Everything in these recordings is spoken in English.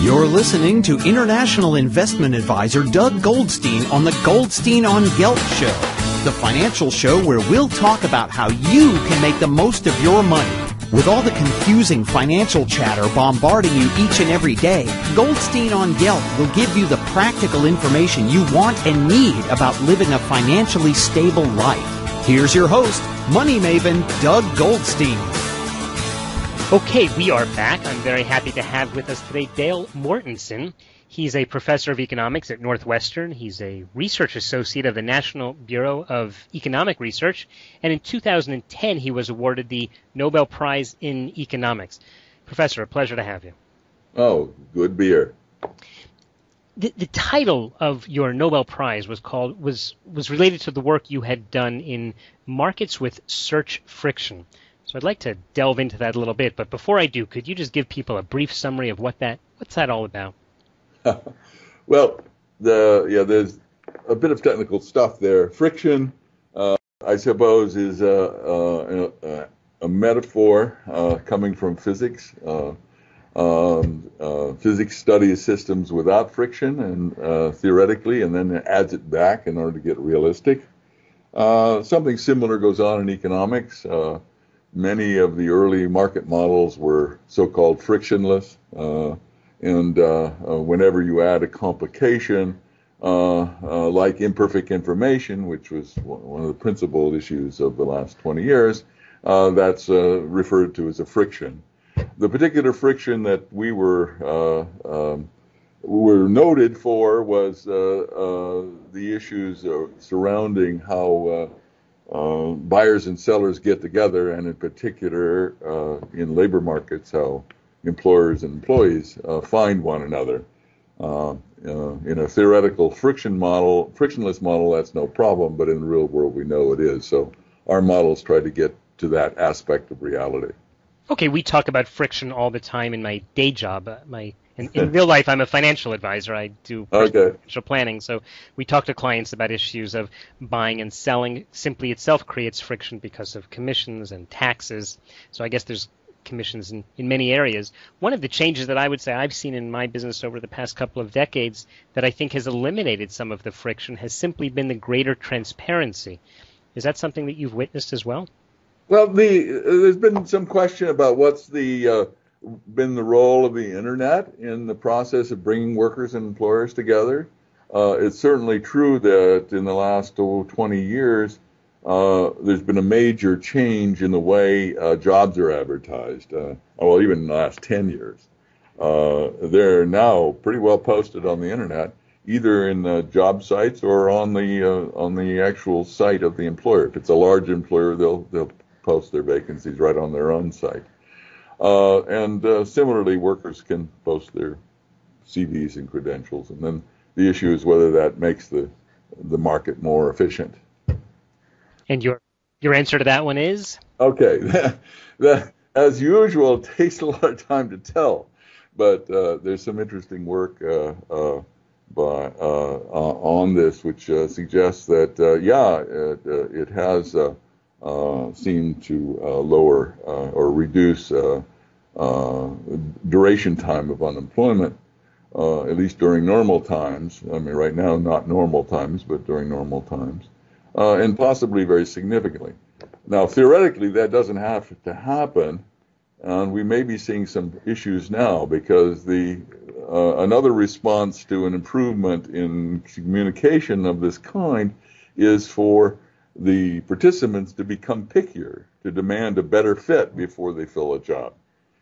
You're listening to international investment advisor Doug Goldstein on the Goldstein on Gelt show, the financial show where we'll talk about how you can make the most of your money. With all the confusing financial chatter bombarding you each and every day, Goldstein on Gelt will give you the practical information you want and need about living a financially stable life. Here's your host, money maven Doug Goldstein. Okay, we are back. I'm very happy to have with us today Dale Mortensen. He's a professor of economics at Northwestern. He's a research associate of the National Bureau of Economic Research. And in 2010, he was awarded the Nobel Prize in Economics. Professor, a pleasure to have you. Oh, good beer. The title of your Nobel Prize was related to the work you had done in markets with search friction. So I'd like to delve into that a little bit, but before I do, could you just give people a brief summary of what's that all about? Well, there's a bit of technical stuff there. Friction, I suppose, is a metaphor coming from physics. Physics studies systems without friction, and theoretically, and then adds it back in order to get realistic. Something similar goes on in economics. Many of the early market models were so-called frictionless, and whenever you add a complication, like imperfect information, which was one of the principal issues of the last 20 years, that's referred to as a friction. The particular friction that we were noted for was the issues surrounding how buyers and sellers get together, and in particular in labor markets, how employers and employees find one another. In a theoretical frictionless model, that's no problem, but in the real world, we know it is. So our models try to get to that aspect of reality. Okay, we talk about friction all the time in my day job. In real life, I'm a financial advisor. I do financial planning. So we talk to clients about issues of buying and selling. Simply itself creates friction because of commissions and taxes. So I guess there's commissions in many areas. One of the changes that I would say I've seen in my business over the past couple of decades that I think has eliminated some of the friction has simply been the greater transparency. Is that something that you've witnessed as well? Well, there's been some question about what's been the role of the internet in the process of bringing workers and employers together. It's certainly true that in the last 20 years, there's been a major change in the way jobs are advertised. Even in the last 10 years. They're now pretty well posted on the internet, either in job sites or on the actual site of the employer. If it's a large employer, they'll post their vacancies right on their own site. And similarly, workers can post their CVs and credentials. And then the issue is whether that makes the market more efficient. And your answer to that one is? Okay. As usual, it takes a lot of time to tell. But there's some interesting work on this, which suggests that, it has seemed to lower or reduce duration time of unemployment, at least during normal times. I mean, right now, not normal times, but during normal times, and possibly very significantly. Now, theoretically, that doesn't have to happen, and we may be seeing some issues now because another response to an improvement in communication of this kind is for the participants to become pickier, to demand a better fit before they fill a job.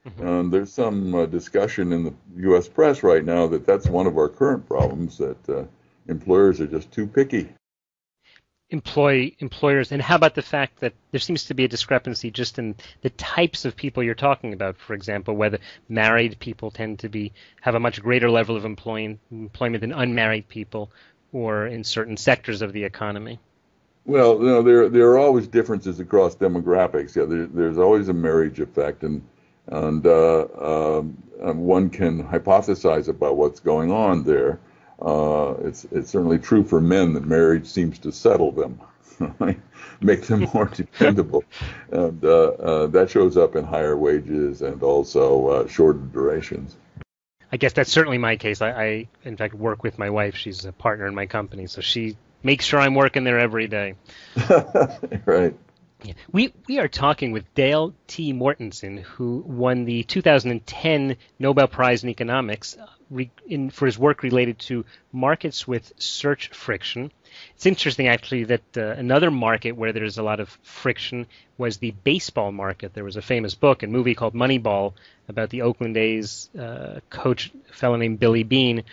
Mm-hmm. And there's some discussion in the U.S. press right now that that's one of our current problems, that employers are just too picky. Employers, and how about the fact that there seems to be a discrepancy just in the types of people you're talking about? For example, whether married people tend to have a much greater level of employment than unmarried people, or in certain sectors of the economy. Well, there are always differences across demographics. Yeah, there's always a marriage effect, and one can hypothesize about what's going on there. It's certainly true for men that marriage seems to settle them, make them more dependable, and that shows up in higher wages and also shorter durations. I guess that's certainly my case. I in fact, work with my wife. She's a partner in my company, so she makes sure I'm working there every day. Right. Yeah. We are talking with Dale T. Mortensen, who won the 2010 Nobel Prize in Economics for his work related to markets with search friction. It's interesting, actually, that another market where there's a lot of friction was the baseball market. There was a famous book and movie called Moneyball about the Oakland A's coach, a fellow named Billy Beane,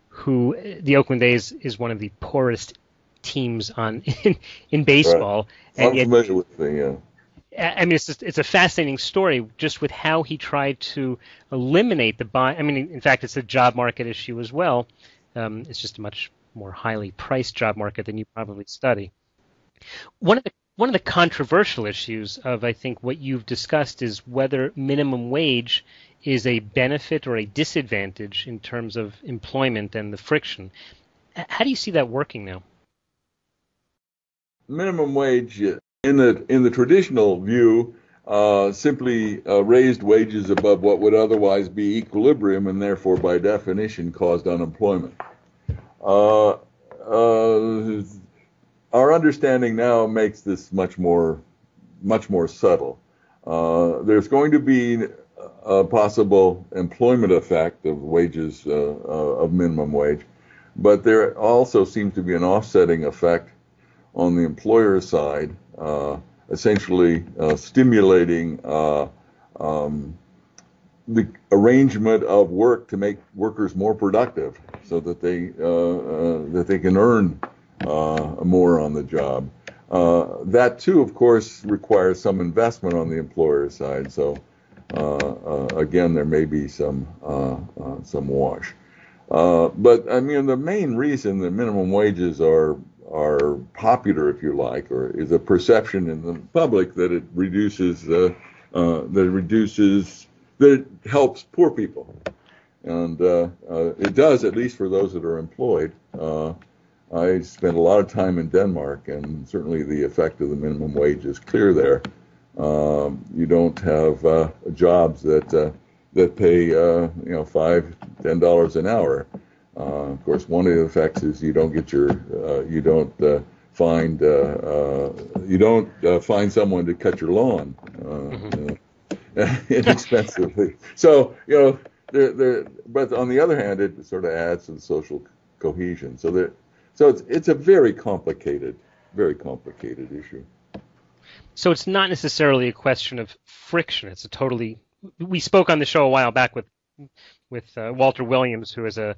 who the Oakland A's is one of the poorest teams in baseball. Right. I'm familiar with the. I mean, it's a fascinating story just with how he tried to eliminate the buy. I mean, in fact, it's a job market issue as well. It's just a much more highly priced job market than you probably study. One of the controversial issues of, I think, what you've discussed is whether minimum wage is a benefit or a disadvantage in terms of employment and the friction. How do you see that working now? Minimum wage, in the traditional view, simply raised wages above what would otherwise be equilibrium, and therefore, by definition, caused unemployment. Our understanding now makes this much more subtle. There's going to be a possible employment effect of wages of minimum wage, but there also seems to be an offsetting effect on the employer side, essentially stimulating the arrangement of work to make workers more productive, so that they can earn more on the job. That too, of course, requires some investment on the employer side. So again, there may be some wash. But I mean, the main reason that minimum wages are popular, if you like, or is a perception in the public that it helps poor people, and it does, at least for those that are employed. I spent a lot of time in Denmark, and certainly the effect of the minimum wage is clear there. You don't have jobs that pay $5-10 an hour. Of course, one of the effects is you don't find someone to cut your lawn inexpensively. So but on the other hand, it sort of adds to the social cohesion. So it's a very complicated issue. So it's not necessarily a question of friction. We spoke on the show a while back with Walter Williams, who is a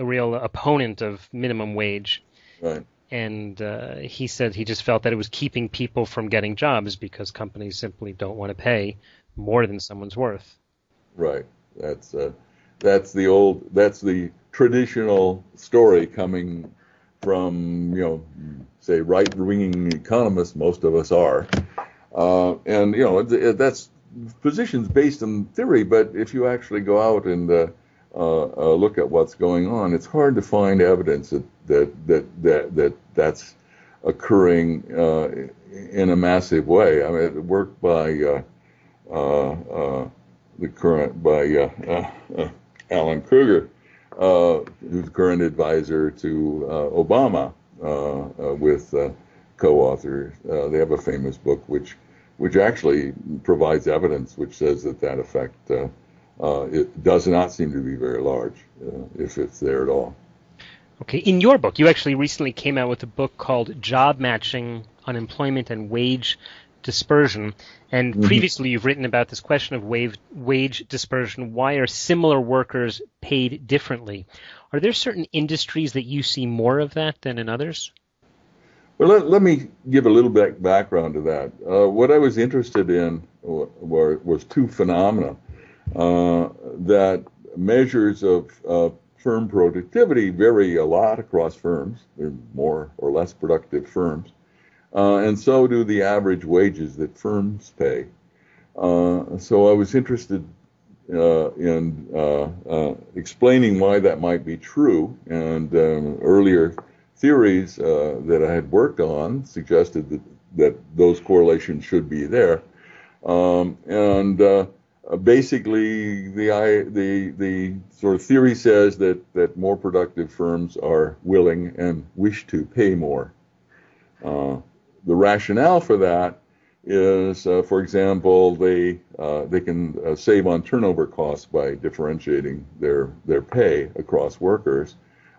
real opponent of minimum wage. Right. And he said he just felt that it was keeping people from getting jobs because companies simply don't want to pay more than someone's worth. Right. That's the traditional story coming from, say, right-wing economists. Most of us are, and that's positions based on theory. But if you actually go out and look at what's going on, it's hard to find evidence that's occurring in a massive way. I mean, work by Alan Kruger, who's current advisor to Obama, with co-authors. They have a famous book which actually provides evidence which says that effect it does not seem to be very large, if it's there at all. Okay. In your book, you actually recently came out with a book called Job Matching, Unemployment, and Wage Dispersion. And previously you've written about this question of wage dispersion. Why are similar workers paid differently? Are there certain industries that you see more of that than in others? Well, let me give a little bit background to that. What I was interested in was two phenomena that measures of firm productivity vary a lot across firms. There are more or less productive firms. And so do the average wages that firms pay. So I was interested in explaining why that might be true. And earlier theories that I had worked on suggested that those correlations should be there. And basically, the sort of theory says that more productive firms are willing and wish to pay more. The rationale for that is, for example, they can save on turnover costs by differentiating their pay across workers,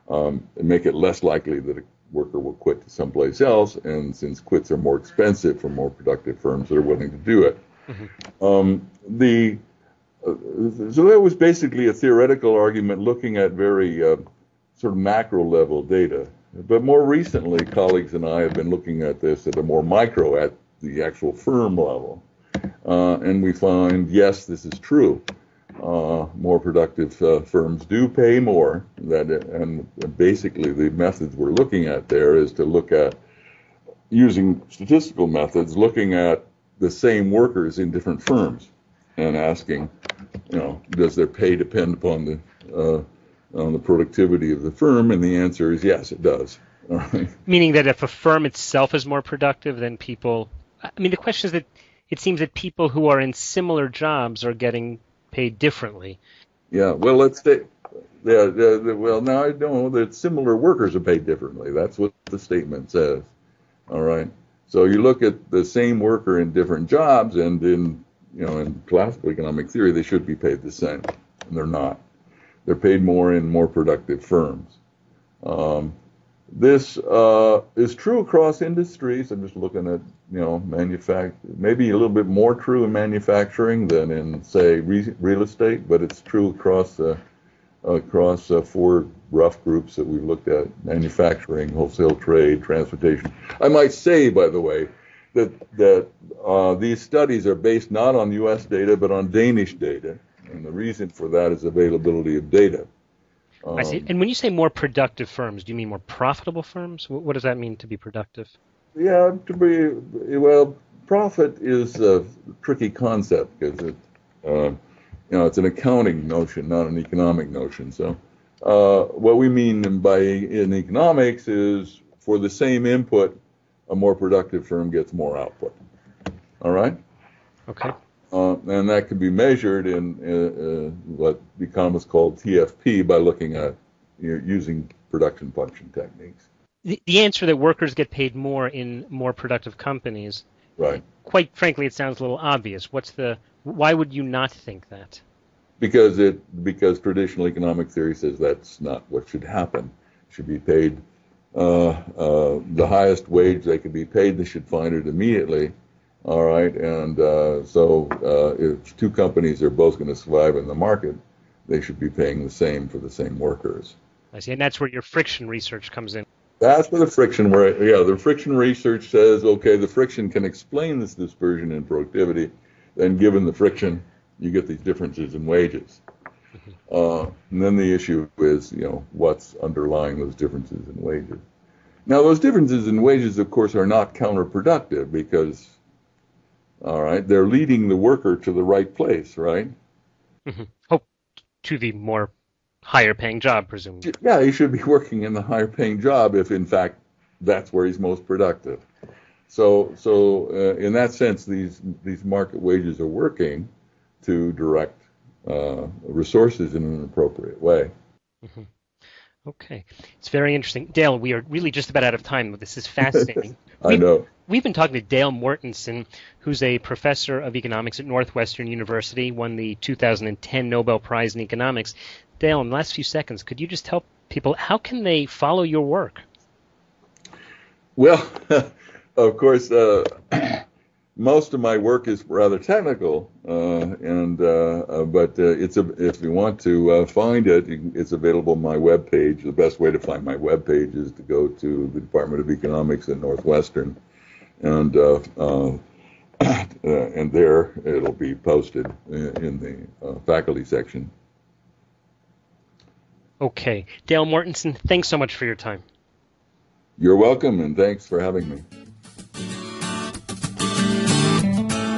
and make it less likely that a worker will quit to someplace else. And since quits are more expensive for more productive firms, they're willing to do it. Mm-hmm. So that was basically a theoretical argument looking at very sort of macro level data. But more recently, colleagues and I have been looking at this at a more micro, at the actual firm level. And we find, yes, this is true. More productive firms do pay more. And basically the methods we're looking at there is to look at, using statistical methods, looking at the same workers in different firms and asking, does their pay depend upon the productivity of the firm? And the answer is yes, it does. All right. Meaning that if a firm itself is more productive than people, the question is that it seems that people who are in similar jobs are getting paid differently. Yeah, well, let's say, well, now I know that similar workers are paid differently. That's what the statement says. All right. So you look at the same worker in different jobs, and in classical economic theory, they should be paid the same, and they're not. They're paid more in more productive firms. This is true across industries. I'm just looking at, maybe a little bit more true in manufacturing than in, say, real estate, but it's true across four rough groups that we've looked at: manufacturing, wholesale trade, transportation. I might say, by the way, that these studies are based not on U.S. data, but on Danish data. And the reason for that is availability of data. I see. And when you say more productive firms, do you mean more profitable firms? What does that mean, to be productive? Yeah, profit is a tricky concept because it's an accounting notion, not an economic notion. So what we mean in economics is, for the same input, a more productive firm gets more output. All right? Okay. And that can be measured in what the economists call TFP by looking at using production function techniques. The answer that workers get paid more in more productive companies, right? Quite frankly, it sounds a little obvious. Why would you not think that? Because traditional economic theory says that's not what should happen. Should be paid the highest wage they can be paid. They should find it immediately. All right, and so if two companies are both going to survive in the market, they should be paying the same for the same workers. I see, and that's where your friction research comes in. That's where the friction research says, okay, the friction can explain this dispersion in productivity. Then given the friction, you get these differences in wages. Mm-hmm. And then the issue is, what's underlying those differences in wages. Now, those differences in wages, of course, are not counterproductive because, all right, they're leading the worker to the right place, right? Mm-hmm. Oh, to the more higher-paying job, presumably. Yeah, he should be working in the higher-paying job if, in fact, that's where he's most productive. So in that sense, these market wages are working to direct resources in an appropriate way. Mm-hmm. Okay. It's very interesting. Dale, we are really just about out of time, but this is fascinating. I know. We've been talking to Dale Mortensen, who's a professor of economics at Northwestern University, won the 2010 Nobel Prize in economics. Dale, in the last few seconds, could you just tell people how can they follow your work? Well, of course, most of my work is rather technical, but if you want to find it, it's available on my webpage. The best way to find my webpage is to go to the Department of Economics at Northwestern, and there it'll be posted in the faculty section. Okay. Dale Mortensen, thanks so much for your time. You're welcome, and thanks for having me.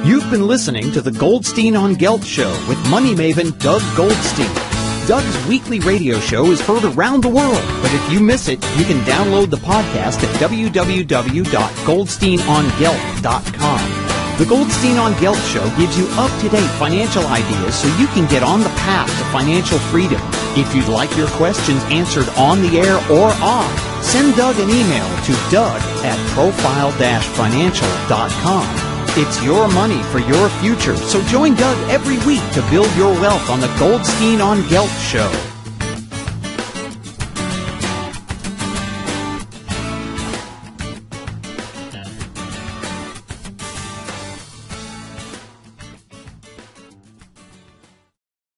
You've been listening to the Goldstein on Gelt show with money maven Doug Goldstein. Doug's weekly radio show is heard around the world, but if you miss it, you can download the podcast at www.goldsteinongelt.com. The Goldstein on Gelt show gives you up-to-date financial ideas so you can get on the path to financial freedom. If you'd like your questions answered on the air or off, send Doug an email to doug@profile-financial.com. It's your money for your future, so join Doug every week to build your wealth on the Goldstein on Gelt show.